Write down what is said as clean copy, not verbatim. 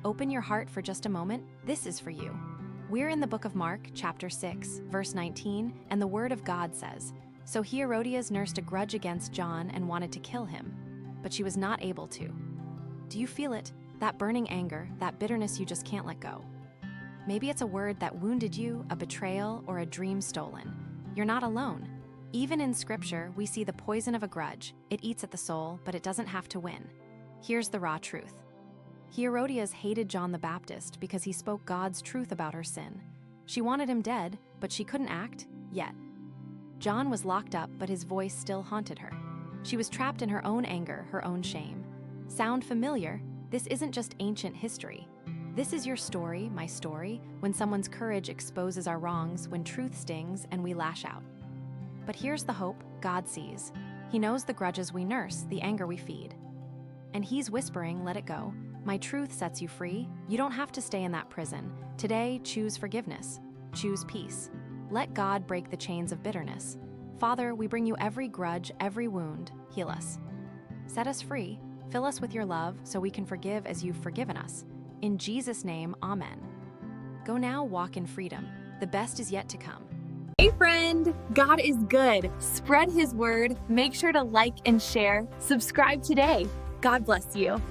open your heart for just a moment. This is for you. We're in the book of Mark, chapter 6, verse 19, and the word of God says, "So Herodias nursed a grudge against John and wanted to kill him, but she was not able to." Do you feel it? That burning anger, that bitterness you just can't let go. Maybe it's a word that wounded you, a betrayal, or a dream stolen. You're not alone. Even in Scripture, we see the poison of a grudge. It eats at the soul, but it doesn't have to win. Here's the raw truth. Herodias hated John the Baptist because he spoke God's truth about her sin. She wanted him dead, but she couldn't act yet. John was locked up, but his voice still haunted her. She was trapped in her own anger, her own shame. Sound familiar? This isn't just ancient history. This is your story, my story, when someone's courage exposes our wrongs, when truth stings and we lash out. But here's the hope God sees. He knows the grudges we nurse, the anger we feed. And he's whispering, let it go. My truth sets you free. You don't have to stay in that prison. Today, choose forgiveness. Choose peace. Let God break the chains of bitterness. Father, we bring you every grudge, every wound. Heal us. Set us free. Fill us with your love so we can forgive as you've forgiven us. In Jesus' name, amen. Go now, walk in freedom. The best is yet to come. Hey friend, God is good. Spread his word. Make sure to like and share. Subscribe today. God bless you.